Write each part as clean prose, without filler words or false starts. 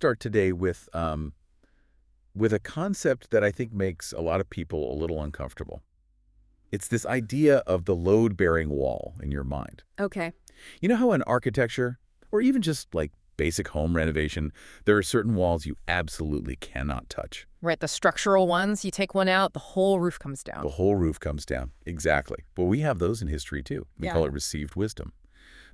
start today with a concept that I think makes a lot of people a little uncomfortable. It's this idea of the load-bearing wall in your mind. Okay. You know how in architecture, or even just like basic home renovation, there are certain walls you absolutely cannot touch. Right, the structural ones, you take one out, the whole roof comes down. The whole roof comes down. Exactly. But we have those in history too. We call it received wisdom.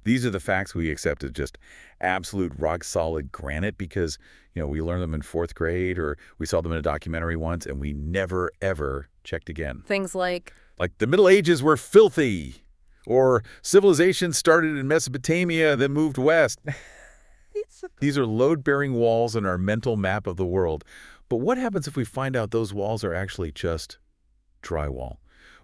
These are the facts we accept as just absolute rock-solid granite because, we learned them in fourth grade or we saw them in a documentary once and we never, ever checked again. Things like? Like the Middle Ages were filthy, or civilization started in Mesopotamia, then moved west. These are load-bearing walls in our mental map of the world. But what happens if we find out those walls are actually just drywall?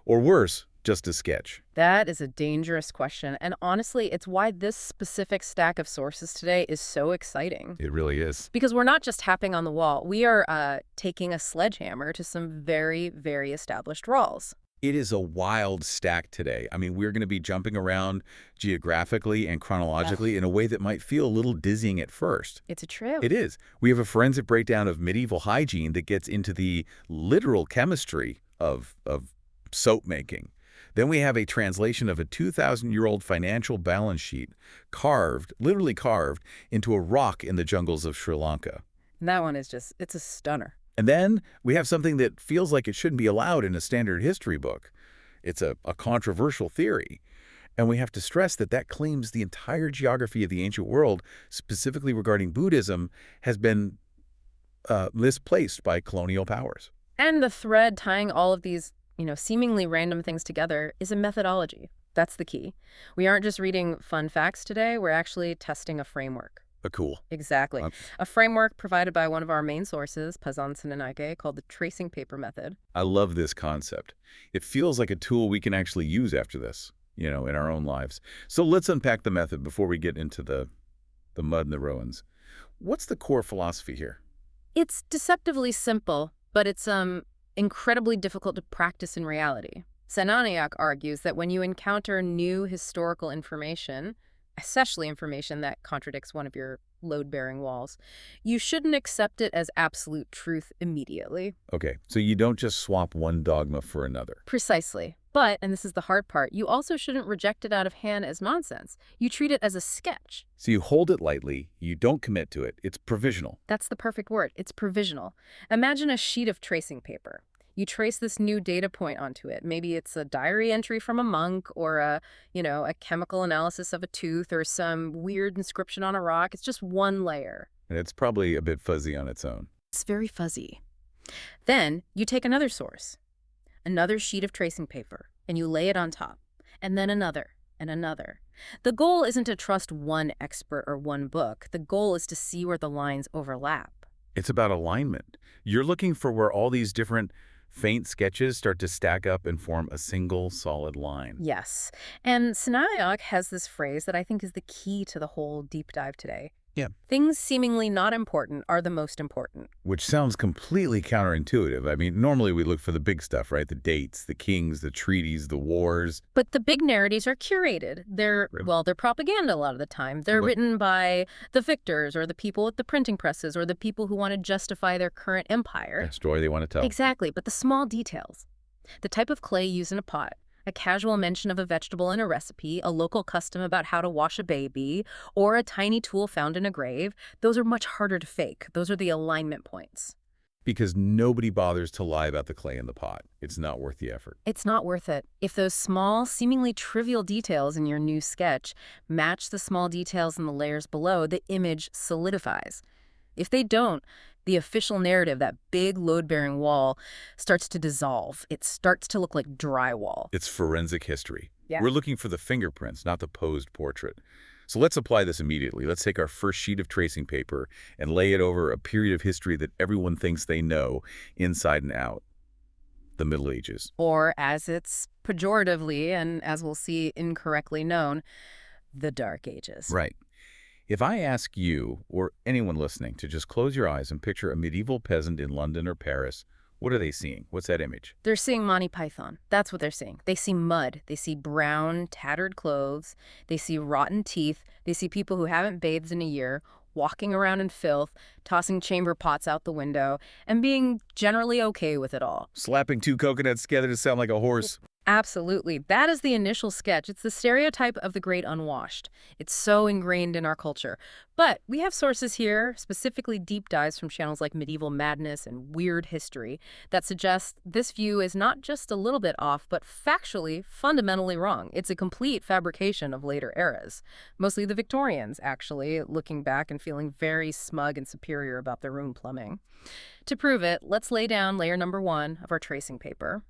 Or worse, just a sketch? That is a dangerous question. And honestly, it's why this specific stack of sources today is so exciting. It really is. Because we're not just tapping on the wall. We are taking a sledgehammer to some very, very established walls. It is a wild stack today. I mean, we're going to be jumping around geographically and chronologically in a way that might feel a little dizzying at first. It's a trip. It is. We have a forensic breakdown of medieval hygiene that gets into the literal chemistry of soap making. Then we have a translation of a 2,000-year-old financial balance sheet literally carved, into a rock in the jungles of Sri Lanka. And that one is it's a stunner. And then we have something that feels like it shouldn't be allowed in a standard history book. It's a controversial theory. And we have to stress that claims the entire geography of the ancient world, specifically regarding Buddhism, has been misplaced by colonial powers. And the thread tying all of these, seemingly random things together is a methodology. That's the key. We aren't just reading fun facts today. We're actually testing a framework. Cool. Exactly. A framework provided by one of our main sources, Fa-Hien, called the tracing paper method. I love this concept. It feels like a tool we can actually use after this, in our own lives. So let's unpack the method before we get into the mud and the ruins. What's the core philosophy here? It's deceptively simple, but it's incredibly difficult to practice in reality. Sananak argues that when you encounter new historical information, especially information that contradicts one of your load-bearing walls, you shouldn't accept it as absolute truth immediately. Okay, so you don't just swap one dogma for another. Precisely. But, and this is the hard part, you also shouldn't reject it out of hand as nonsense. You treat it as a sketch. So you hold it lightly, you don't commit to it, it's provisional. That's the perfect word. It's provisional. Imagine a sheet of tracing paper. You trace this new data point onto it. Maybe it's a diary entry from a monk or a chemical analysis of a tooth or some weird inscription on a rock. It's just one layer. And it's probably a bit fuzzy on its own. It's very fuzzy. Then you take another source, another sheet of tracing paper, and you lay it on top, and then another and another. The goal isn't to trust one expert or one book. The goal is to see where the lines overlap. It's about alignment. You're looking for where all these different faint sketches start to stack up and form a single solid line. Yes. And Sanayak has this phrase that I think is the key to the whole deep dive today. Yeah. Things seemingly not important are the most important. Which sounds completely counterintuitive. I mean, normally we look for the big stuff, right? The dates, the kings, the treaties, the wars. But the big narratives are curated. They're propaganda a lot of the time. They're written by the victors or the people at the printing presses or the people who want to justify their current empire. A story they want to tell. Exactly. But the small details, the type of clay used in a pot, a casual mention of a vegetable in a recipe, a local custom about how to wash a baby, or a tiny tool found in a grave, those are much harder to fake. Those are the alignment points. Because nobody bothers to lie about the clay in the pot. It's not worth the effort. It's not worth it. If those small, seemingly trivial details in your new sketch match the small details in the layers below, the image solidifies. If they don't, the official narrative, that big load-bearing wall, starts to dissolve. It starts to look like drywall. It's forensic history. Yeah. We're looking for the fingerprints, not the posed portrait. So let's apply this immediately. Let's take our first sheet of tracing paper and lay it over a period of history that everyone thinks they know inside and out. The Middle Ages. Or, as it's pejoratively and as we'll see incorrectly known, the Dark Ages. Right. If I ask you, or anyone listening, to just close your eyes and picture a medieval peasant in London or Paris, what are they seeing? What's that image? They're seeing Monty Python. That's what they're seeing. They see mud. They see brown, tattered clothes. They see rotten teeth. They see people who haven't bathed in a year, walking around in filth, tossing chamber pots out the window, and being generally okay with it all. Slapping two coconuts together to sound like a horse. Absolutely. That is the initial sketch. It's the stereotype of the great unwashed. It's so ingrained in our culture. But we have sources here, specifically deep dives from channels like Medieval Madness and Weird History, that suggest this view is not just a little bit off, but factually, fundamentally wrong. It's a complete fabrication of later eras. Mostly the Victorians, actually, looking back and feeling very smug and superior about their room plumbing. To prove it, let's lay down layer number 1 of our tracing paper.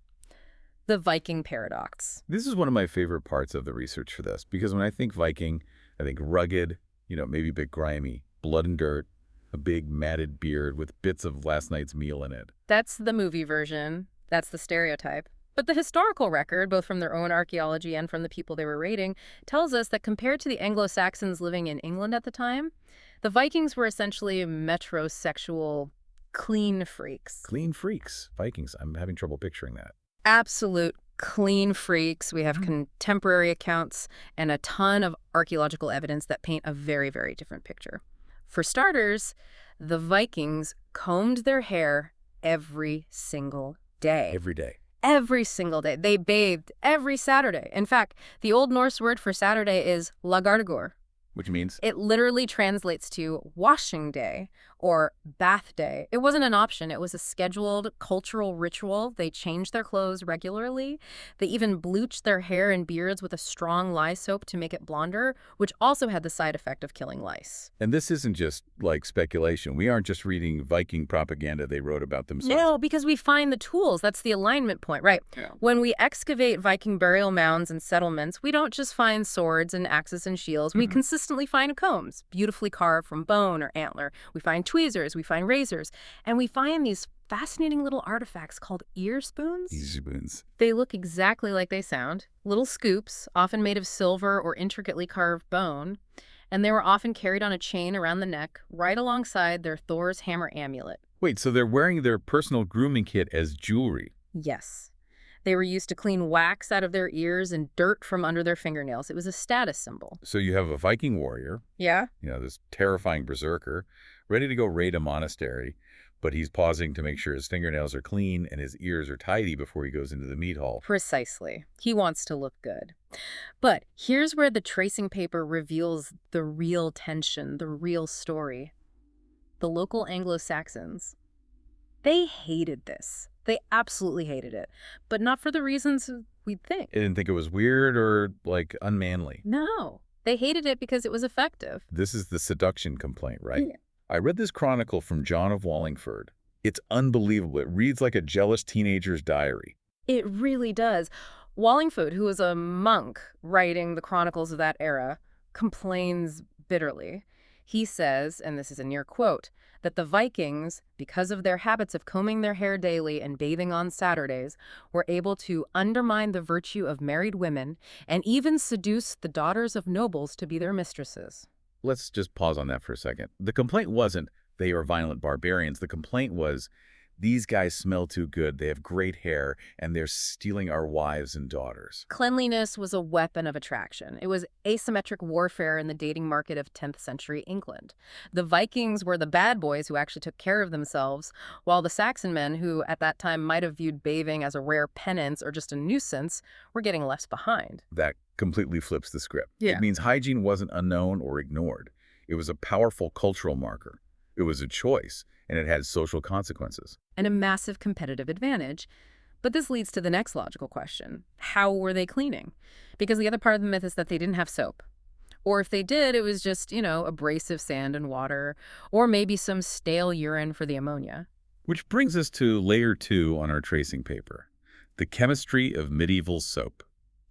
The Viking paradox. This is one of my favorite parts of the research for this, because when I think Viking, I think rugged, maybe a bit grimy, blood and dirt, a big matted beard with bits of last night's meal in it. That's the movie version. That's the stereotype. But the historical record, both from their own archaeology and from the people they were raiding, tells us that compared to the Anglo-Saxons living in England at the time, the Vikings were essentially metrosexual clean freaks. Clean freaks. Vikings. I'm having trouble picturing that. Absolute clean freaks. We have contemporary accounts and a ton of archaeological evidence that paint a very, very different picture. For starters, the Vikings combed their hair every single day. Every day. Every single day. They bathed every Saturday. In fact, the Old Norse word for Saturday is lagardagur. Which means? It literally translates to washing day or bath day. It wasn't an option. It was a scheduled cultural ritual. They changed their clothes regularly. They even bleached their hair and beards with a strong lye soap to make it blonder, which also had the side effect of killing lice. And this isn't just like speculation. We aren't just reading Viking propaganda they wrote about themselves. No, because we find the tools. That's the alignment point, right? Yeah. When we excavate Viking burial mounds and settlements, we don't just find swords and axes and shields. We consistently find combs, beautifully carved from bone or antler. We find tweezers, we find razors, and we find these fascinating little artifacts called ear spoons. Ear spoons. They look exactly like they sound. Little scoops, often made of silver or intricately carved bone, and they were often carried on a chain around the neck, right alongside their Thor's hammer amulet. Wait, so they're wearing their personal grooming kit as jewelry? Yes. They were used to clean wax out of their ears and dirt from under their fingernails. It was a status symbol. So you have a Viking warrior, Yeah? this terrifying berserker, ready to go raid a monastery, but he's pausing to make sure his fingernails are clean and his ears are tidy before he goes into the meat hall. Precisely. He wants to look good. But here's where the tracing paper reveals the real tension, the real story. The local Anglo-Saxons, they hated this. They absolutely hated it, but not for the reasons we'd think. They didn't think it was weird or, unmanly. No, they hated it because it was effective. This is the seduction complaint, right? Yeah. I read this chronicle from John of Wallingford. It's unbelievable. It reads like a jealous teenager's diary. It really does. Wallingford, who was a monk writing the chronicles of that era, complains bitterly. He says, and this is a near quote, that the Vikings, because of their habits of combing their hair daily and bathing on Saturdays, were able to undermine the virtue of married women and even seduce the daughters of nobles to be their mistresses. Let's just pause on that for a second. The complaint wasn't they are violent barbarians. The complaint was these guys smell too good, they have great hair, and they're stealing our wives and daughters. Cleanliness was a weapon of attraction. It was asymmetric warfare in the dating market of 10th century England. The Vikings were the bad boys who actually took care of themselves, while the Saxon men, who at that time might have viewed bathing as a rare penance or just a nuisance, were getting left behind. That completely flips the script. Yeah. It means hygiene wasn't unknown or ignored. It was a powerful cultural marker. It was a choice, and it had social consequences. And a massive competitive advantage. But this leads to the next logical question. How were they cleaning? Because the other part of the myth is that they didn't have soap. Or if they did, it was just, abrasive sand and water, or maybe some stale urine for the ammonia. Which brings us to layer 2 on our tracing paper, the chemistry of medieval soap.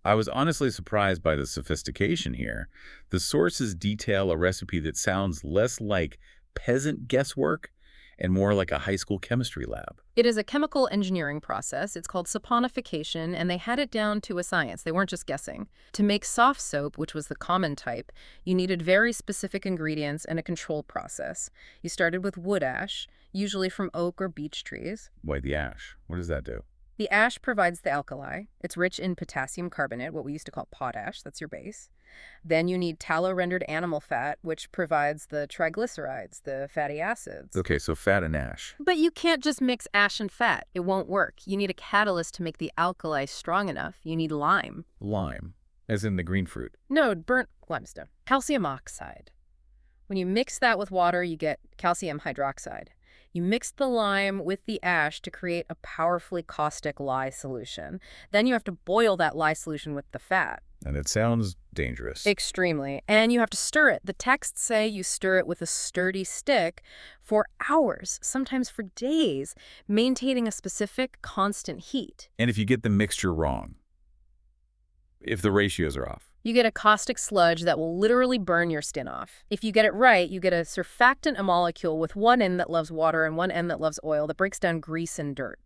I was honestly surprised by the sophistication here. The sources detail a recipe that sounds less like peasant guesswork and more like a high school chemistry lab. It is a chemical engineering process. It's called saponification, and they had it down to a science. They weren't just guessing. To make soft soap, which was the common type, you needed very specific ingredients and a controlled process. You started with wood ash, usually from oak or beech trees. Why the ash? What does that do? The ash provides the alkali. It's rich in potassium carbonate, what we used to call potash. That's your base. Then you need tallow-rendered animal fat, which provides the triglycerides, the fatty acids. Okay, so fat and ash. But you can't just mix ash and fat. It won't work. You need a catalyst to make the alkali strong enough. You need lime. Lime, as in the green fruit. No, burnt limestone. Calcium oxide. When you mix that with water, you get calcium hydroxide. You mix the lime with the ash to create a powerfully caustic lye solution. Then you have to boil that lye solution with the fat. And it sounds dangerous. Extremely. And you have to stir it. The texts say you stir it with a sturdy stick for hours, sometimes for days, maintaining a specific constant heat. And if you get the mixture wrong, if the ratios are off, you get a caustic sludge that will literally burn your skin off. If you get it right, you get a surfactant, a molecule with one end that loves water and one end that loves oil that breaks down grease and dirt.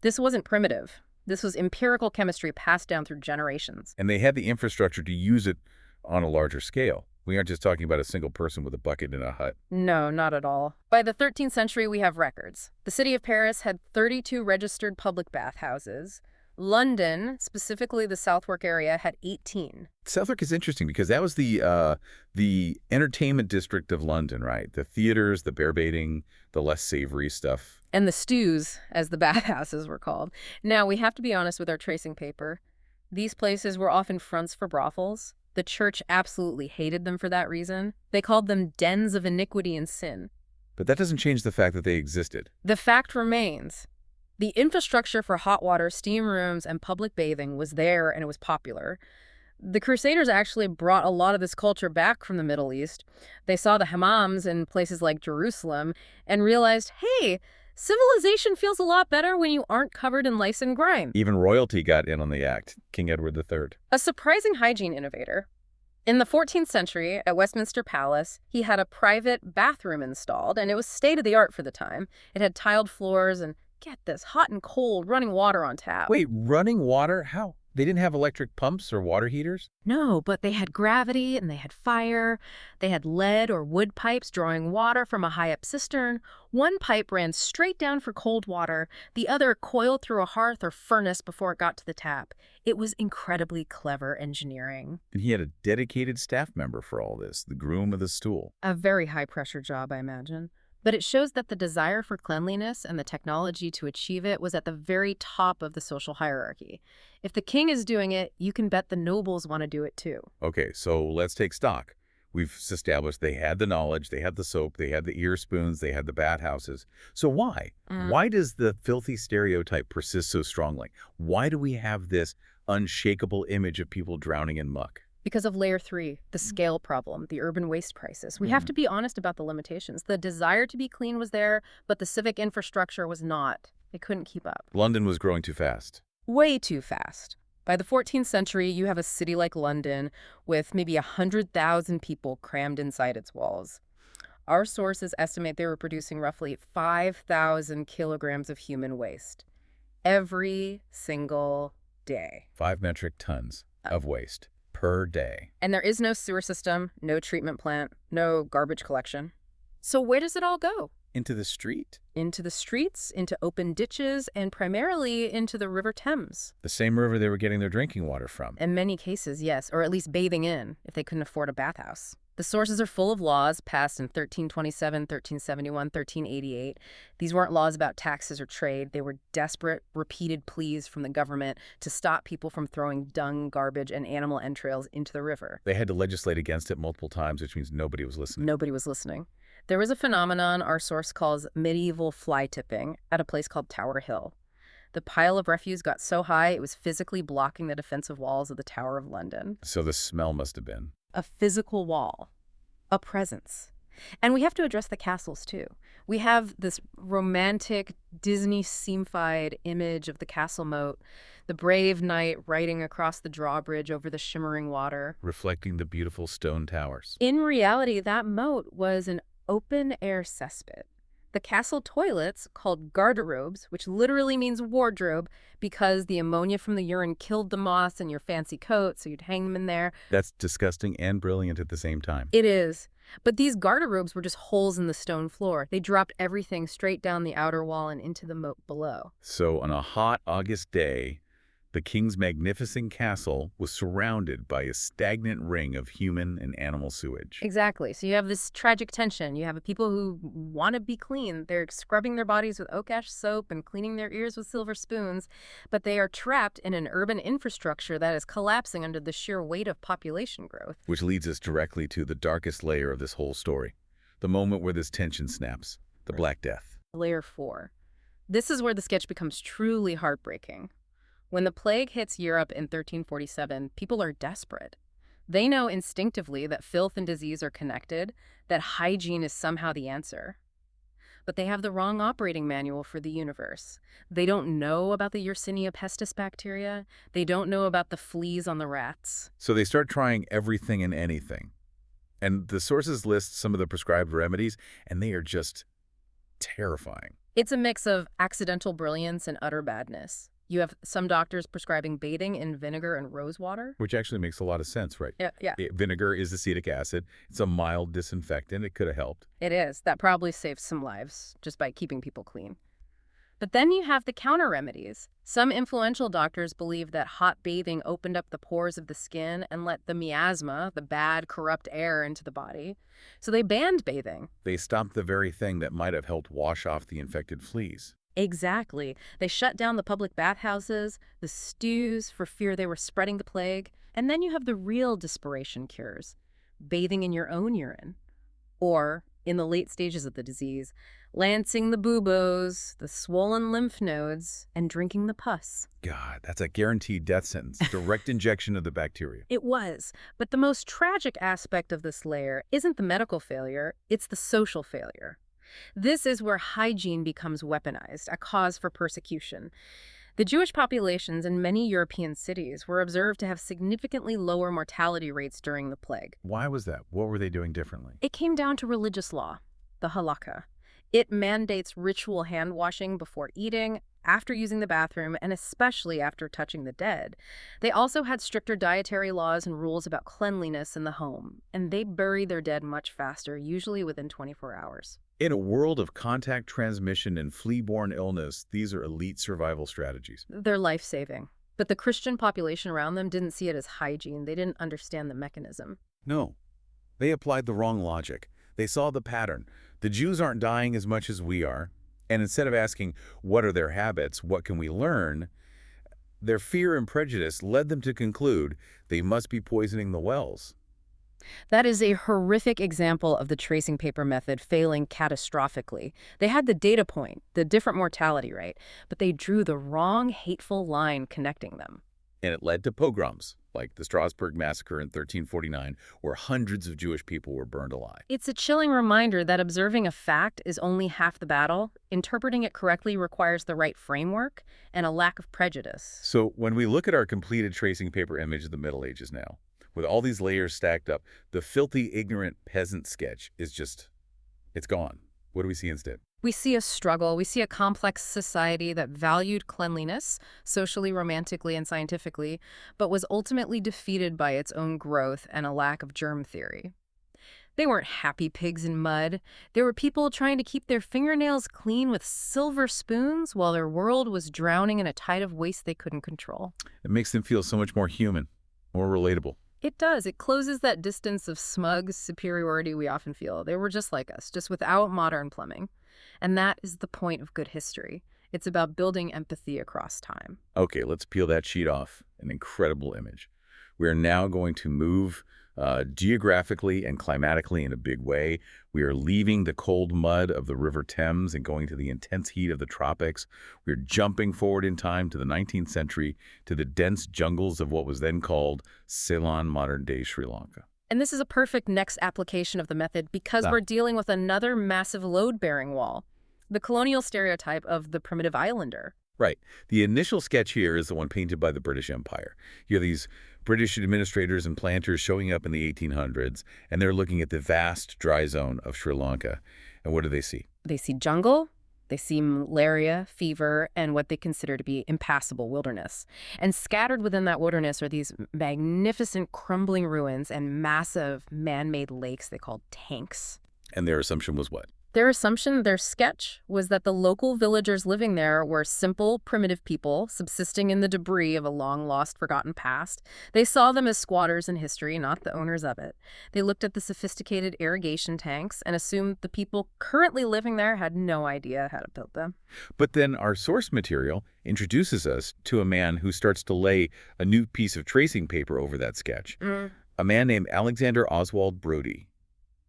This wasn't primitive. This was empirical chemistry passed down through generations. and they had the infrastructure to use it on a larger scale. We aren't just talking about a single person with a bucket in a hut. No, not at all. By the 13th century, we have records. The city of Paris had 32 registered public bathhouses. London, specifically the Southwark area, had 18. Southwark is interesting because that was the entertainment district of London, right? The theaters, the bear baiting, the less savory stuff. And the stews, as the bathhouses were called. Now, we have to be honest with our tracing paper. These places were often fronts for brothels. The church absolutely hated them for that reason. They called them dens of iniquity and sin. But that doesn't change the fact that they existed. The fact remains. The infrastructure for hot water, steam rooms, and public bathing was there, and it was popular. The Crusaders actually brought a lot of this culture back from the Middle East. They saw the hammams in places like Jerusalem and realized, hey, civilization feels a lot better when you aren't covered in lice and grime. Even royalty got in on the act, King Edward III. A surprising hygiene innovator. In the 14th century, at Westminster Palace, he had a private bathroom installed, and it was state-of-the-art for the time. It had tiled floors and, get this, hot and cold running water on tap. Wait, running water? How? They didn't have electric pumps or water heaters? No, but they had gravity and they had fire. They had lead or wood pipes drawing water from a high-up cistern. One pipe ran straight down for cold water. The other coiled through a hearth or furnace before it got to the tap. It was incredibly clever engineering. And he had a dedicated staff member for all this, the groom of the stool. A very high-pressure job, I imagine. But it shows that the desire for cleanliness and the technology to achieve it was at the very top of the social hierarchy. If the king is doing it, you can bet the nobles want to do it too. Okay, so let's take stock. We've established they had the knowledge, they had the soap, they had the ear spoons, they had the bathhouses. So why? Why does the filthy stereotype persist so strongly? Why do we have this unshakable image of people drowning in muck? Because of layer 3, the scale problem, the urban waste crisis. We have to be honest about the limitations. The desire to be clean was there, but the civic infrastructure was not. It couldn't keep up. London was growing too fast. Way too fast. By the 14th century, you have a city like London with maybe 100,000 people crammed inside its walls. Our sources estimate they were producing roughly 5,000 kilograms of human waste every single day. 5 metric tons of waste per day. And there is no sewer system, no treatment plant, no garbage collection. So where does it all go? Into the street? Into the streets, into open ditches, and primarily into the River Thames. The same river they were getting their drinking water from. In many cases, yes, or at least bathing in, if they couldn't afford a bathhouse. The sources are full of laws passed in 1327, 1371, 1388. These weren't laws about taxes or trade. They were desperate, repeated pleas from the government to stop people from throwing dung, garbage, and animal entrails into the river. They had to legislate against it multiple times, which means nobody was listening. Nobody was listening. There was a phenomenon our source calls medieval fly tipping at a place called Tower Hill. The pile of refuse got so high it was physically blocking the defensive walls of the Tower of London. So the smell must have been. A physical wall. A presence. And we have to address the castles, too. We have this romantic, Disney-themified image of the castle moat, the brave knight riding across the drawbridge over the shimmering water. Reflecting the beautiful stone towers. In reality, that moat was an open-air cesspit. The castle toilets, called garderobes, which literally means wardrobe because the ammonia from the urine killed the moths in your fancy coat, so you'd hang them in there. That's disgusting and brilliant at the same time. It is. But these garderobes were just holes in the stone floor. They dropped everything straight down the outer wall and into the moat below. So on a hot August day, the king's magnificent castle was surrounded by a stagnant ring of human and animal sewage. Exactly. So you have this tragic tension. You have people who want to be clean. They're scrubbing their bodies with oak ash soap and cleaning their ears with silver spoons, but they are trapped in an urban infrastructure that is collapsing under the sheer weight of population growth. Which leads us directly to the darkest layer of this whole story, the moment where this tension snaps, the Black Death. Layer 4. This is where the sketch becomes truly heartbreaking. When the plague hits Europe in 1347, people are desperate. They know instinctively that filth and disease are connected, that hygiene is somehow the answer. But they have the wrong operating manual for the universe. They don't know about the Yersinia pestis bacteria. They don't know about the fleas on the rats. So they start trying everything and anything. And the sources list some of the prescribed remedies, and they are just terrifying. It's a mix of accidental brilliance and utter badness. You have some doctors prescribing bathing in vinegar and rose water. Which actually makes a lot of sense, right? Yeah. Vinegar is acetic acid. It's a mild disinfectant. It could have helped. It is. That probably saves some lives just by keeping people clean. But then you have the counter remedies. Some influential doctors believe that hot bathing opened up the pores of the skin and let the miasma, the bad, corrupt air, into the body. So they banned bathing. They stopped the very thing that might have helped wash off the infected fleas. Exactly. They shut down the public bathhouses, the stews, for fear they were spreading the plague. And then you have the real desperation cures. Bathing in your own urine. Or, in the late stages of the disease, lancing the buboes, the swollen lymph nodes, and drinking the pus. God, that's a guaranteed death sentence. Direct injection of the bacteria. It was. But the most tragic aspect of this layer isn't the medical failure, it's the social failure. This is where hygiene becomes weaponized, a cause for persecution. The Jewish populations in many European cities were observed to have significantly lower mortality rates during the plague. Why was that? What were they doing differently? It came down to religious law, the halakha. It mandates ritual hand washing before eating, after using the bathroom, and especially after touching the dead. They also had stricter dietary laws and rules about cleanliness in the home, and they bury their dead much faster, usually within 24 hours. In a world of contact transmission and flea-borne illness, these are elite survival strategies. They're life-saving. But the Christian population around them didn't see it as hygiene. They didn't understand the mechanism. No. They applied the wrong logic. They saw the pattern. The Jews aren't dying as much as we are. And instead of asking, what are their habits, what can we learn, their fear and prejudice led them to conclude they must be poisoning the wells. That is a horrific example of the tracing paper method failing catastrophically. They had the data point, the different mortality rate, but they drew the wrong hateful line connecting them. And it led to pogroms, like the Strasbourg Massacre in 1349, where hundreds of Jewish people were burned alive. It's a chilling reminder that observing a fact is only half the battle. Interpreting it correctly requires the right framework and a lack of prejudice. So when we look at our completed tracing paper image of the Middle Ages now, with all these layers stacked up, the filthy, ignorant peasant sketch is just, it's gone. What do we see instead? We see a struggle. We see a complex society that valued cleanliness, socially, romantically, and scientifically, but was ultimately defeated by its own growth and a lack of germ theory. They weren't happy pigs in mud. They were people trying to keep their fingernails clean with silver spoons while their world was drowning in a tide of waste they couldn't control. It makes them feel so much more human, more relatable. It does. It closes that distance of smug superiority we often feel. They were just like us, just without modern plumbing. And that is the point of good history. It's about building empathy across time. Okay, let's peel that sheet off. An incredible image. We are now going to move geographically and climatically in a big way. We are leaving the cold mud of the River Thames and going to the intense heat of the tropics. We're jumping forward in time to the 19th century, to the dense jungles of what was then called Ceylon, modern-day Sri Lanka. And this is a perfect next application of the method because we're dealing with another massive load-bearing wall, the colonial stereotype of the primitive islander. Right. The initial sketch here is the one painted by the British Empire. You have these British administrators and planters showing up in the 1800s, and they're looking at the vast dry zone of Sri Lanka. And what do they see? They see jungle, they see malaria, fever, and what they consider to be impassable wilderness. And scattered within that wilderness are these magnificent crumbling ruins and massive man-made lakes they called tanks. And their assumption was what? Their assumption, their sketch, was that the local villagers living there were simple, primitive people subsisting in the debris of a long-lost, forgotten past. They saw them as squatters in history, not the owners of it. They looked at the sophisticated irrigation tanks and assumed the people currently living there had no idea how to build them. But then our source material introduces us to a man who starts to lay a new piece of tracing paper over that sketch. A man named Alexander Oswald Brody.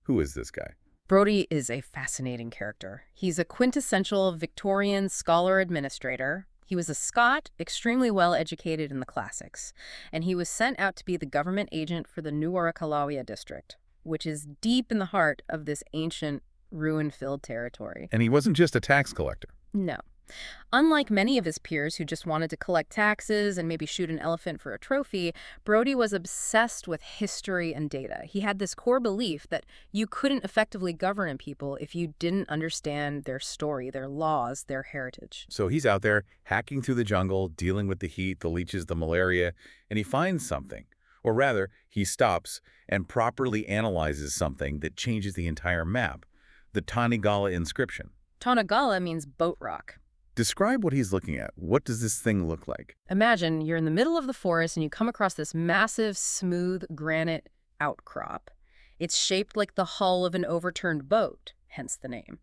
Who is this guy? Brody is a fascinating character. He's a quintessential Victorian scholar-administrator. He was a Scot, extremely well-educated in the classics, and he was sent out to be the government agent for the Nuwara Kalawea district, which is deep in the heart of this ancient, ruin-filled territory. And he wasn't just a tax collector. No. Unlike many of his peers who just wanted to collect taxes and maybe shoot an elephant for a trophy, Brody was obsessed with history and data. He had this core belief that you couldn't effectively govern people if you didn't understand their story, their laws, their heritage. So he's out there hacking through the jungle, dealing with the heat, the leeches, the malaria, and he finds something. Or rather, he stops and properly analyzes something that changes the entire map, the Tanigala inscription. Tanigala means boat rock. Describe what he's looking at. What does this thing look like? Imagine you're in the middle of the forest and you come across this massive, smooth granite outcrop. It's shaped like the hull of an overturned boat, hence the name.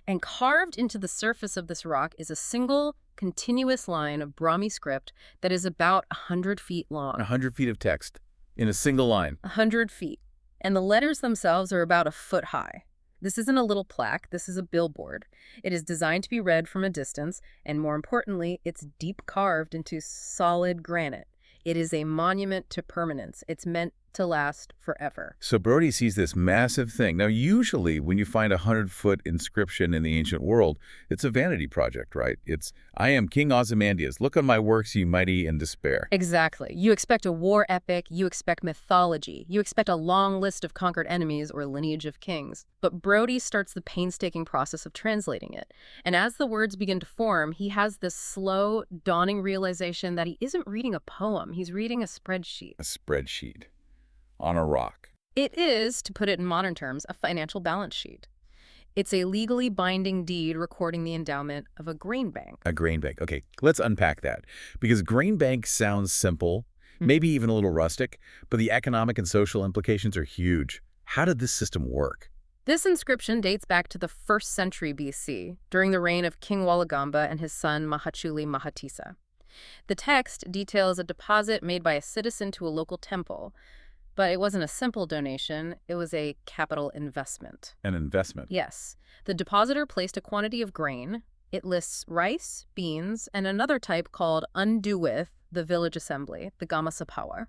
And carved into the surface of this rock is a single, continuous line of Brahmi script that is about 100 feet long. 100 feet of text in a single line. 100 feet. And the letters themselves are about a foot high. This isn't a little plaque, this is a billboard. It is designed to be read from a distance, and more importantly, it's deep carved into solid granite. It is a monument to permanence. It's meant to last forever. So Brody sees this massive thing. Now, usually when you find a 100-foot inscription in the ancient world, it's a vanity project, right? It's, I am King Ozymandias. Look on my works, ye mighty in despair. Exactly. You expect a war epic. You expect mythology. You expect a long list of conquered enemies or lineage of kings. But Brody starts the painstaking process of translating it. And as the words begin to form, he has this slow, dawning realization that he isn't reading a poem. He's reading a spreadsheet. A spreadsheet. On a rock. It is, to put it in modern terms, a financial balance sheet. It's a legally binding deed recording the endowment of a grain bank. A grain bank. Okay, let's unpack that. Because grain bank sounds simple, maybe even a little rustic, but the economic and social implications are huge. How did this system work? This inscription dates back to the 1st century BC, during the reign of King Walagamba and his son Mahachuli Mahatisa. The text details a deposit made by a citizen to a local temple. But it wasn't a simple donation, it was a capital investment. An investment? Yes. The depositor placed a quantity of grain. It lists rice, beans, and another type called undue with the village assembly, the Gama Sapawa.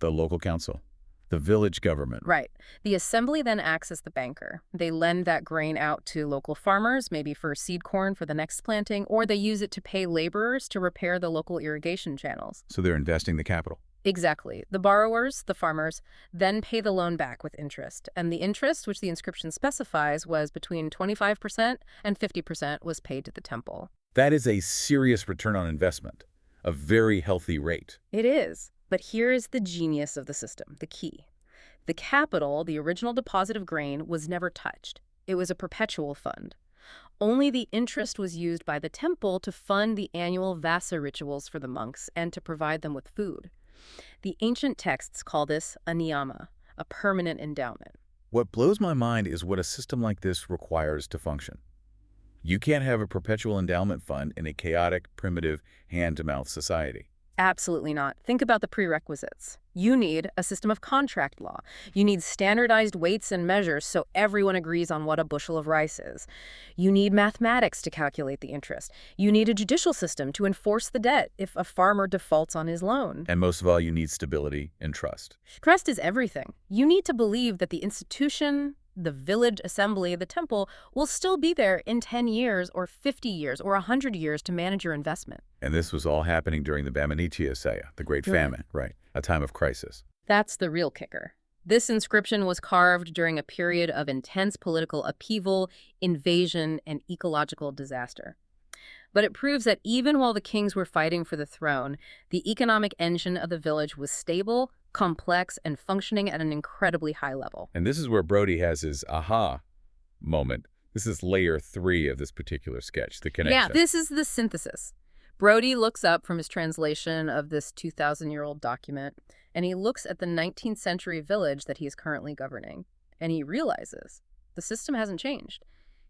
The local council. The village government. Right. The assembly then acts as the banker. They lend that grain out to local farmers, maybe for seed corn for the next planting, or they use it to pay laborers to repair the local irrigation channels. So they're investing the capital. Exactly. The borrowers, the farmers, then pay the loan back with interest. And the interest, which the inscription specifies, was between 25% and 50% was paid to the temple. That is a serious return on investment. A very healthy rate. It is. But here is the genius of the system, the key. The capital, the original deposit of grain, was never touched. It was a perpetual fund. Only the interest was used by the temple to fund the annual Vasa rituals for the monks and to provide them with food. The ancient texts call this a niyama, a permanent endowment. What blows my mind is what a system like this requires to function. You can't have a perpetual endowment fund in a chaotic, primitive, hand-to-mouth society. Absolutely not. Think about the prerequisites. You need a system of contract law. You need standardized weights and measures so everyone agrees on what a bushel of rice is. You need mathematics to calculate the interest. You need a judicial system to enforce the debt if a farmer defaults on his loan. And most of all, you need stability and trust. Trust is everything. You need to believe that the institution, the village assembly, the temple, will still be there in 10 years or 50 years or 100 years to manage your investment. And this was all happening during the Bamanitia Saya, the Great Famine, right? A time of crisis. That's the real kicker. This inscription was carved during a period of intense political upheaval, invasion, and ecological disaster. But it proves that even while the kings were fighting for the throne, the economic engine of the village was stable, complex, and functioning at an incredibly high level. And this is where Brody has his aha moment. This is layer 3 of this particular sketch, the connection. Yeah, this is the synthesis. Brody looks up from his translation of this 2,000-year-old document, and he looks at the 19th century village that he is currently governing, and he realizes the system hasn't changed.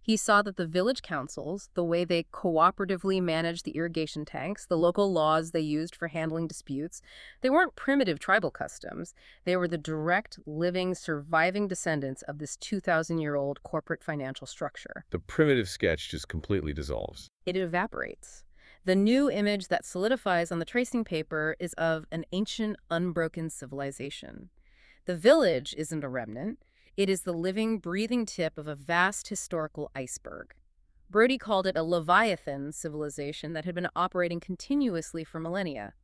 He saw that the village councils, the way they cooperatively managed the irrigation tanks, the local laws they used for handling disputes, they weren't primitive tribal customs. They were the direct, living, surviving descendants of this 2,000-year-old corporate financial structure. The primitive sketch just completely dissolves. It evaporates. The new image that solidifies on the tracing paper is of an ancient, unbroken civilization. The village isn't a remnant. It is the living, breathing tip of a vast historical iceberg. Brody called it a Leviathan civilization that had been operating continuously for millennia.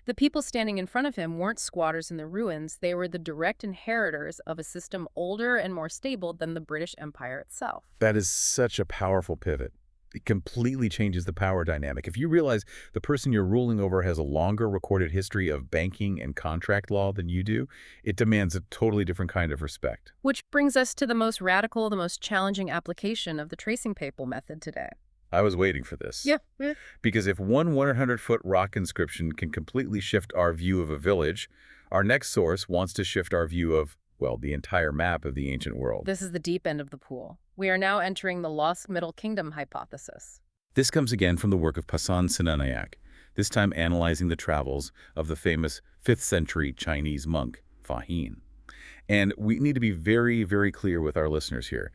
The people standing in front of him weren't squatters in the ruins. They were the direct inheritors of a system older and more stable than the British Empire itself. That is such a powerful pivot. It completely changes the power dynamic. If you realize the person you're ruling over has a longer recorded history of banking and contract law than you do, it demands a totally different kind of respect. Which brings us to the most radical, the most challenging application of the tracing paper method today. I was waiting for this. Yeah. Because if one 100-foot rock inscription can completely shift our view of a village, our next source wants to shift our view of, well, the entire map of the ancient world. This is the deep end of the pool. We are now entering the lost Middle Kingdom hypothesis. This comes again from the work of Passan Sinanayak, this time analyzing the travels of the famous 5th century Chinese monk, Fa-Hien. And we need to be very, very clear with our listeners here.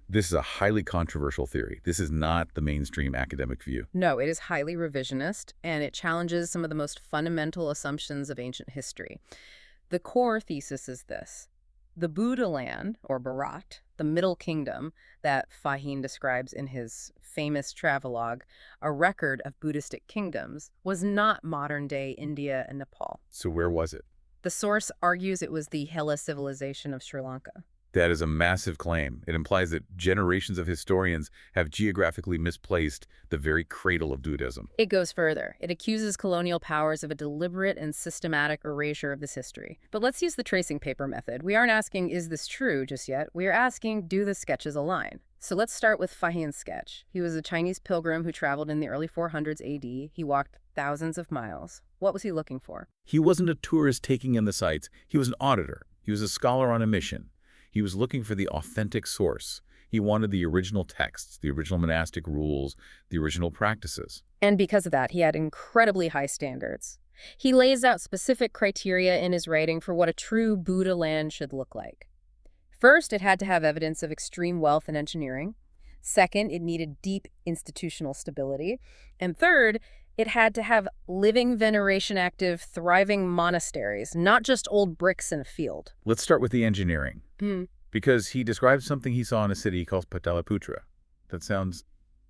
This is a highly controversial theory. This is not the mainstream academic view. No, it is highly revisionist, and it challenges some of the most fundamental assumptions of ancient history. The core thesis is this. The Buddha land, or Bharat, the Middle Kingdom that Fa-Hien describes in his famous travelogue, a record of Buddhistic kingdoms, was not modern-day India and Nepal. So where was it? The source argues it was the Hela civilization of Sri Lanka. That is a massive claim. It implies that generations of historians have geographically misplaced the very cradle of Buddhism. It goes further. It accuses colonial powers of a deliberate and systematic erasure of this history. But let's use the tracing paper method. We aren't asking, is this true just yet? We are asking, do the sketches align? So let's start with Fa-Hien's sketch. He was a Chinese pilgrim who traveled in the early 400s AD. He walked thousands of miles. What was he looking for? He wasn't a tourist taking in the sights. He was an auditor. He was a scholar on a mission. He was looking for the authentic source. He wanted the original texts, the original monastic rules, the original practices. And because of that, he had incredibly high standards. He lays out specific criteria in his writing for what a true Buddha land should look like. First, it had to have evidence of extreme wealth and engineering. Second, it needed deep institutional stability. And third, it had to have living, veneration-active, thriving monasteries, not just old bricks in a field. Let's start with the engineering. Because he describes something he saw in a city he calls Pataliputra. That sounds,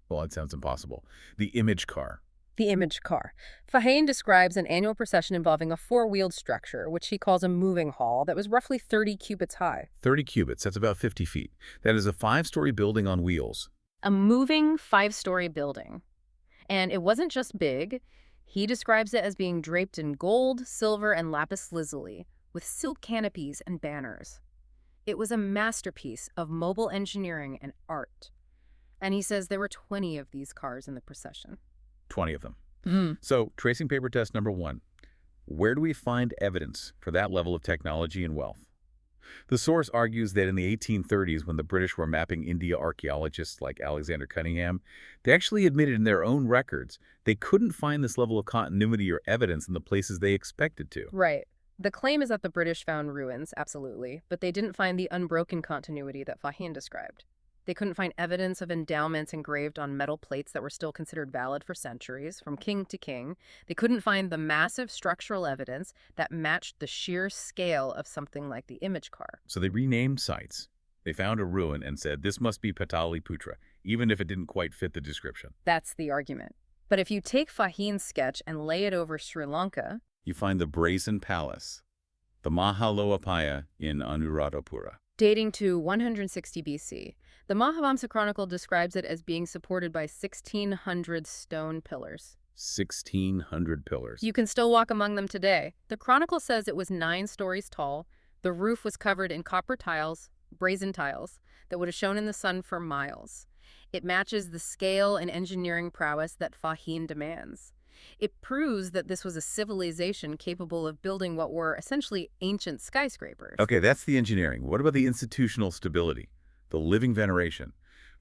well, it sounds impossible. The image car. The image car. Fa-Hien describes an annual procession involving a four-wheeled structure, which he calls a moving hall, that was roughly 30 cubits high. 30 cubits, that's about 50 feet. That is a 5-story building on wheels. A moving 5-story building. And it wasn't just big. He describes it as being draped in gold, silver, and lapis lazuli, with silk canopies and banners. It was a masterpiece of mobile engineering and art. And he says there were 20 of these cars in the procession. 20 of them. So, tracing paper test number 1. Where do we find evidence for that level of technology and wealth? The source argues that in the 1830s, when the British were mapping India, archaeologists like Alexander Cunningham, they actually admitted in their own records they couldn't find this level of continuity or evidence in the places they expected to. Right. The claim is that the British found ruins, absolutely, but they didn't find the unbroken continuity that Fa-Hien described. They couldn't find evidence of endowments engraved on metal plates that were still considered valid for centuries, from king to king. They couldn't find the massive structural evidence that matched the sheer scale of something like the image car. So they renamed sites. They found a ruin and said, this must be Pataliputra, even if it didn't quite fit the description. That's the argument. But if you take Fa-Hien's sketch and lay it over Sri Lanka, you find the brazen palace. the Mahaloapaya in Anuradhapura. Dating to 160 BC. The Mahavamsa Chronicle describes it as being supported by 1,600 stone pillars. 1,600 pillars. You can still walk among them today. The Chronicle says it was 9 stories tall. The roof was covered in copper tiles, brazen tiles, that would have shone in the sun for miles. It matches the scale and engineering prowess that Fa-Hien demands. It proves that this was a civilization capable of building what were essentially ancient skyscrapers. Okay, that's the engineering. What about the institutional stability, the living veneration?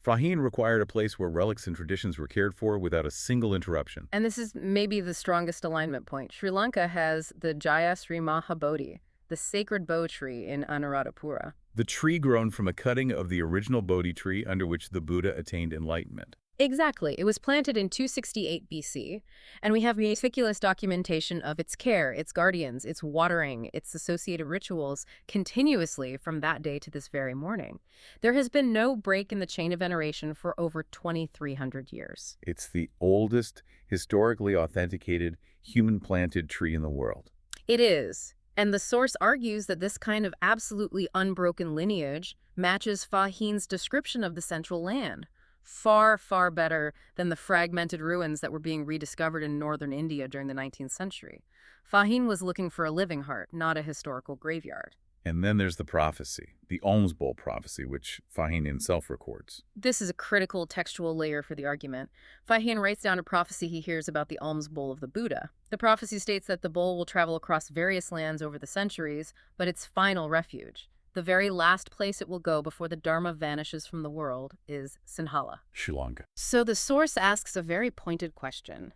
Fa-Hien required a place where relics and traditions were cared for without a single interruption. And this is maybe the strongest alignment point. Sri Lanka has the Jaya Sri Mahabodhi, the sacred Bo tree in Anuradhapura. The tree grown from a cutting of the original Bodhi tree under which the Buddha attained enlightenment. Exactly. It was planted in 268 BC, and we have meticulous documentation of its care, its guardians, its watering, its associated rituals continuously from that day to this very morning. There has been no break in the chain of veneration for over 2,300 years. It's the oldest, historically authenticated, human-planted tree in the world. It is. And the source argues that this kind of absolutely unbroken lineage matches Fa-Hien's description of the central land. Far, far better than the fragmented ruins that were being rediscovered in northern India during the 19th century. Fa-Hien was looking for a living heart, not a historical graveyard. And then there's the prophecy, the alms bowl prophecy, which Fa-Hien himself records. This is a critical textual layer for the argument. Fa-Hien writes down a prophecy he hears about the alms bowl of the Buddha. The prophecy states that the bowl will travel across various lands over the centuries, but its final refuge, the very last place it will go before the Dharma vanishes from the world, is Sinhala, Sri Lanka. So the source asks a very pointed question.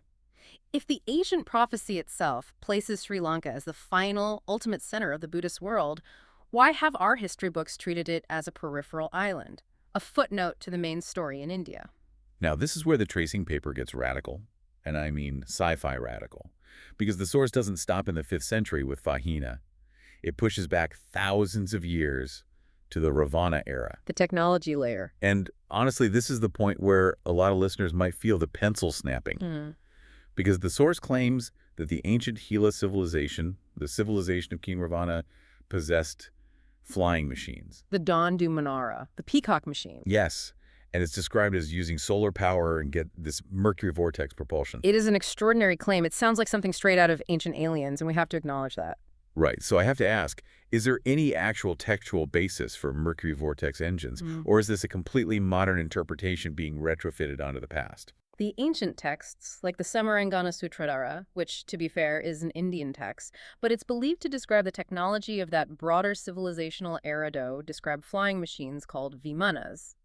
If the ancient prophecy itself places Sri Lanka as the final, ultimate center of the Buddhist world, why have our history books treated it as a peripheral island, a footnote to the main story in India? Now, this is where the tracing paper gets radical, and I mean sci-fi radical, because the source doesn't stop in the 5th century with Fa-Hien. It pushes back thousands of years to the Ravana era. The technology layer. And honestly, this is the point where a lot of listeners might feel the pencil snapping. Because the source claims that the ancient Hela civilization, the civilization of King Ravana, possessed flying machines. The Dondu Manara, the peacock machine. Yes, and it's described as using solar power and get this mercury vortex propulsion. It is an extraordinary claim. It sounds like something straight out of Ancient Aliens, and we have to acknowledge that. Right, so I have to ask, is there any actual textual basis for mercury vortex engines, or is this a completely modern interpretation being retrofitted onto the past? The ancient texts, like the Samarangana Sutradhara, which, to be fair, is an Indian text, but it's believed to describe the technology of that broader civilizational era describe flying machines called vimanas.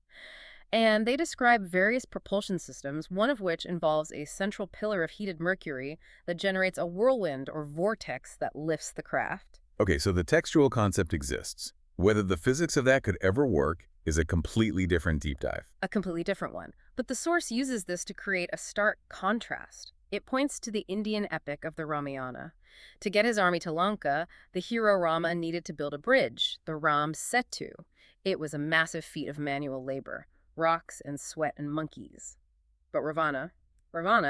And they describe various propulsion systems, one of which involves a central pillar of heated mercury that generates a whirlwind or vortex that lifts the craft. Okay, so the textual concept exists. Whether the physics of that could ever work is a completely different deep dive. A completely different one. But the source uses this to create a stark contrast. It points to the Indian epic of the Ramayana. To get his army to Lanka, the hero Rama needed to build a bridge, the Ram Setu. It was a massive feat of manual labor, rocks and sweat and monkeys. But Ravana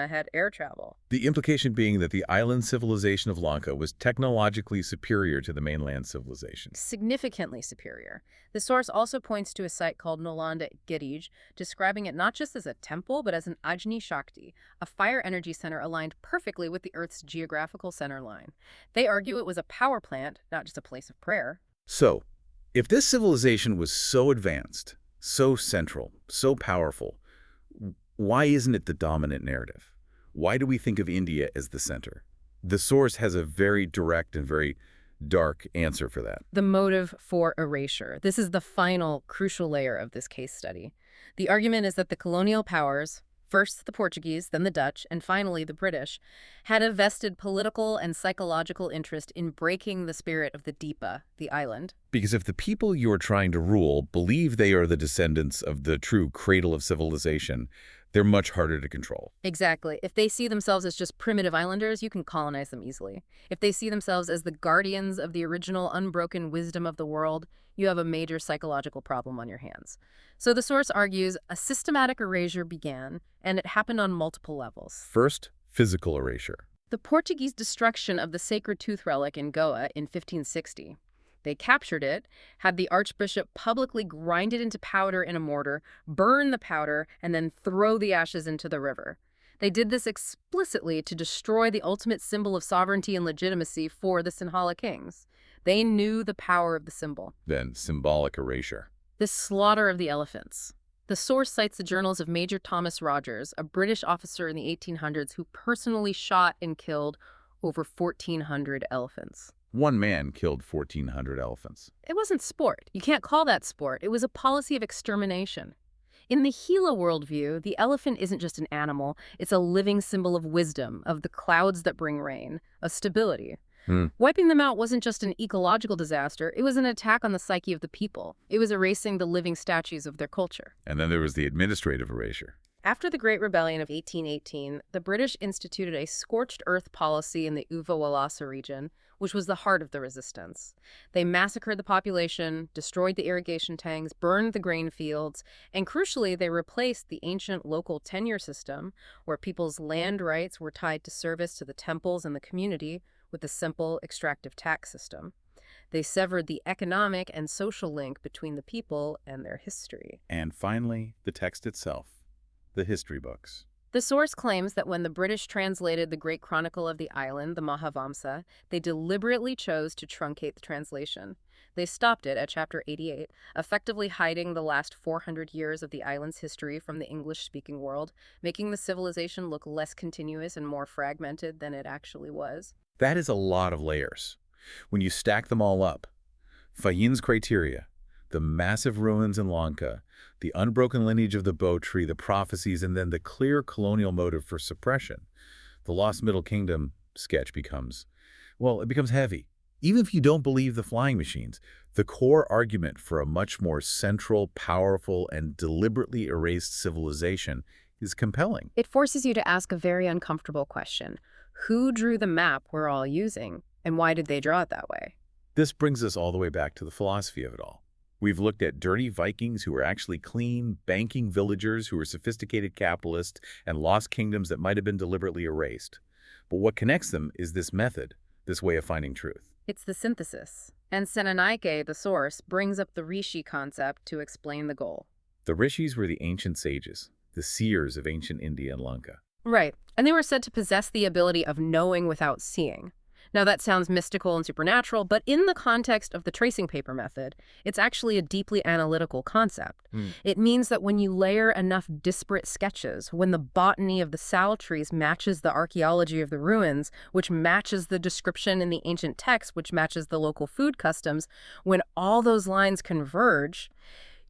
had air travel. The implication being that the island civilization of Lanka was technologically superior to the mainland civilization. Significantly superior. The source also points to a site called Nalanda Girij, describing it not just as a temple, but as an Agni Shakti, a fire energy center aligned perfectly with the Earth's geographical center line. They argue it was a power plant, not just a place of prayer. So, if this civilization was so advanced, so central, so powerful, why isn't it the dominant narrative? Why do we think of India as the center? The source has a very direct and very dark answer for that. The motive for erasure. This is the final crucial layer of this case study. The argument is that the colonial powers, first the Portuguese, then the Dutch, and finally the British, had a vested political and psychological interest in breaking the spirit of the Deepa, the island. Because if the people you are trying to rule believe they are the descendants of the true cradle of civilization, they're much harder to control. Exactly. If they see themselves as just primitive islanders, you can colonize them easily. If they see themselves as the guardians of the original unbroken wisdom of the world, you have a major psychological problem on your hands. So the source argues a systematic erasure began, and it happened on multiple levels. First, physical erasure. The Portuguese destruction of the sacred tooth relic in Goa in 1560. They captured it, had the archbishop publicly grind it into powder in a mortar, burn the powder, and then throw the ashes into the river. They did this explicitly to destroy the ultimate symbol of sovereignty and legitimacy for the Sinhala kings. They knew the power of the symbol. Then symbolic erasure. The slaughter of the elephants. The source cites the journals of Major Thomas Rogers, a British officer in the 1800s who personally shot and killed over 1,400 elephants. One man killed 1,400 elephants. It wasn't sport. You can't call that sport. It was a policy of extermination. In the Gila worldview, the elephant isn't just an animal. It's a living symbol of wisdom, of the clouds that bring rain, of stability. Wiping them out wasn't just an ecological disaster. It was an attack on the psyche of the people. It was erasing the living statues of their culture. And then there was the administrative erasure. After the Great Rebellion of 1818, the British instituted a scorched earth policy in the Uva-Wallasa region, which was the heart of the resistance. They massacred the population, destroyed the irrigation tanks, burned the grain fields, and crucially, they replaced the ancient local tenure system, where people's land rights were tied to service to the temples and the community, with a simple extractive tax system. They severed the economic and social link between the people and their history. And finally, the text itself, the history books. The source claims that when the British translated the Great Chronicle of the island, the Mahavamsa, they deliberately chose to truncate the translation. They stopped it at chapter 88, effectively hiding the last 400 years of the island's history from the English-speaking world, making the civilization look less continuous and more fragmented than it actually was. That is a lot of layers. When you stack them all up, Fa-Hien's criteria, the massive ruins in Lanka, the unbroken lineage of the Bow Tree, the prophecies, and then the clear colonial motive for suppression, the Lost Middle Kingdom sketch becomes, well, it becomes heavy. Even if you don't believe the flying machines, the core argument for a much more central, powerful, and deliberately erased civilization is compelling. It forces you to ask a very uncomfortable question. Who drew the map we're all using, and why did they draw it that way? This brings us all the way back to the philosophy of it all. We've looked at dirty Vikings who were actually clean, banking villagers who were sophisticated capitalists, and lost kingdoms that might have been deliberately erased. But what connects them is this method, this way of finding truth. It's the synthesis. And Senanayake, the source, brings up the rishi concept to explain the goal. The rishis were the ancient sages, the seers of ancient India and Lanka. Right. And they were said to possess the ability of knowing without seeing. Now, that sounds mystical and supernatural, but in the context of the tracing paper method, it's actually a deeply analytical concept. It means that when you layer enough disparate sketches, when the botany of the sal trees matches the archaeology of the ruins, which matches the description in the ancient text, which matches the local food customs, when all those lines converge,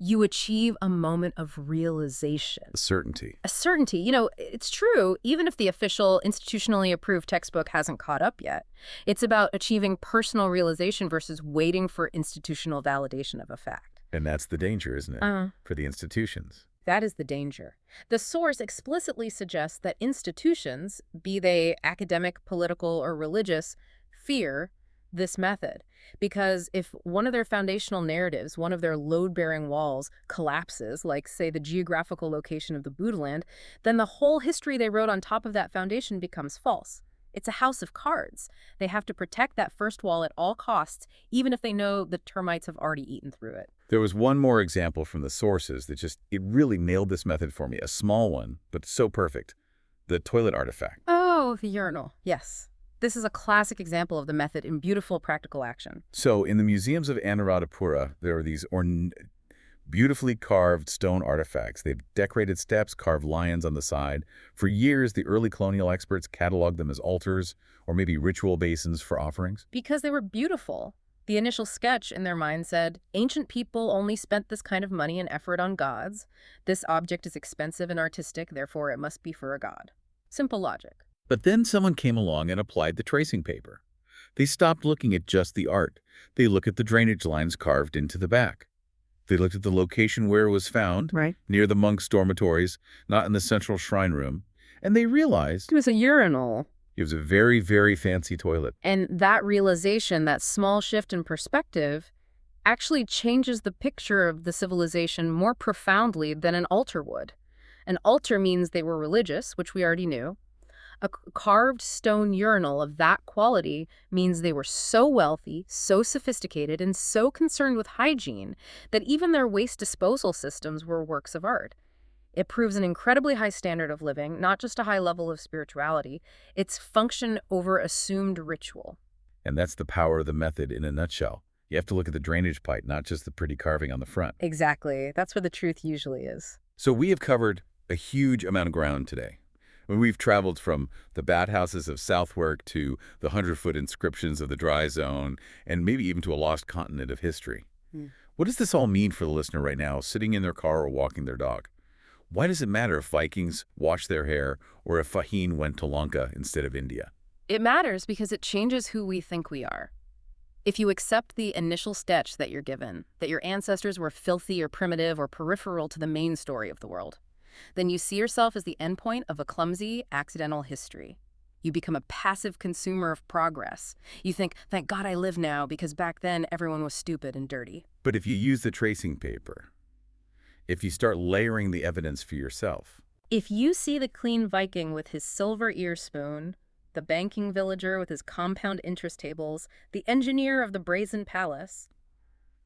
you achieve a moment of realization. A certainty. A certainty. You know, it's true, even if the official, institutionally approved textbook hasn't caught up yet. It's about achieving personal realization versus waiting for institutional validation of a fact. And that's the danger, isn't it? For the institutions. That is the danger. The source explicitly suggests that institutions, be they academic, political, or religious, fear this method. Because if one of their foundational narratives, one of their load-bearing walls, collapses, like, say, the geographical location of the Buddhaland, then the whole history they wrote on top of that foundation becomes false. It's a house of cards. They have to protect that first wall at all costs, even if they know the termites have already eaten through it. There was one more example from the sources that it really nailed this method for me. A small one, but so perfect. The toilet artifact. Oh, the urinal. Yes. This is a classic example of the method in beautiful practical action. So in the museums of Anuradhapura, there are these beautifully carved stone artifacts. They've decorated steps, carved lions on the side. For years, the early colonial experts cataloged them as altars or maybe ritual basins for offerings. Because they were beautiful. The initial sketch in their mind said, ancient people only spent this kind of money and effort on gods. This object is expensive and artistic, therefore it must be for a god. Simple logic. But then someone came along and applied the tracing paper. They stopped looking at just the art. They looked at the drainage lines carved into the back. They looked at the location where it was found, right, near the monks' dormitories, not in the central shrine room. And they realized it was a urinal. It was a very, very fancy toilet. And that realization, that small shift in perspective, actually changes the picture of the civilization more profoundly than an altar would. An altar means they were religious, which we already knew. A carved stone urinal of that quality means they were so wealthy, so sophisticated, and so concerned with hygiene that even their waste disposal systems were works of art. It proves an incredibly high standard of living, not just a high level of spirituality. It's function over assumed ritual. And that's the power of the method in a nutshell. You have to look at the drainage pipe, not just the pretty carving on the front. Exactly. That's where the truth usually is. So we have covered a huge amount of ground today. We've traveled from the bathhouses of Southwark to the 100-foot inscriptions of the dry zone, and maybe even to a lost continent of history. What does this all mean for the listener right now, sitting in their car or walking their dog? Why does it matter if Vikings washed their hair or if Fa-Hien went to Lanka instead of India? It matters because it changes who we think we are. If you accept the initial sketch that you're given, that your ancestors were filthy or primitive or peripheral to the main story of the world, then you see yourself as the endpoint of a clumsy, accidental history. You become a passive consumer of progress. You think, thank God I live now because back then everyone was stupid and dirty. But if you use the tracing paper, if you start layering the evidence for yourself, If you see the clean Viking with his silver ear spoon, the banking villager with his compound interest tables, the engineer of the brazen palace,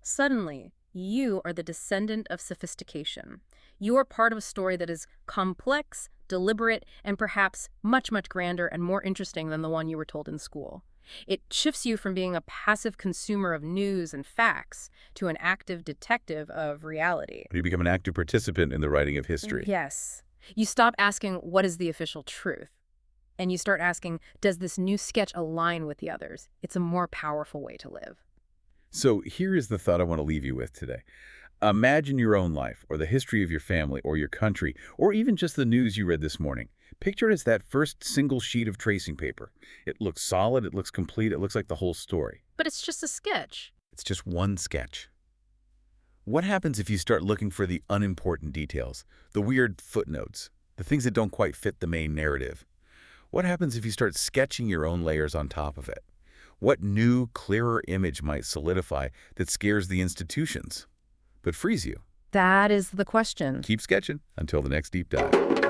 suddenly you are the descendant of sophistication. You are part of a story that is complex, deliberate, and perhaps much, much grander and more interesting than the one you were told in school. It shifts you from being a passive consumer of news and facts to an active detective of reality. you become an active participant in the writing of history. Yes. You stop asking, what is the official truth? And you start asking, does this new sketch align with the others? It's a more powerful way to live. So here is the thought I want to leave you with today. Imagine your own life, or the history of your family, or your country, or even just the news you read this morning. Picture it as that first single sheet of tracing paper. It looks solid, it looks complete, it looks like the whole story. But it's just a sketch. It's just one sketch. What happens if you start looking for the unimportant details, the weird footnotes, the things that don't quite fit the main narrative? What happens if you start sketching your own layers on top of it? What new, clearer image might solidify that scares the institutions, but frees you? That is the question. Keep sketching until the next deep dive.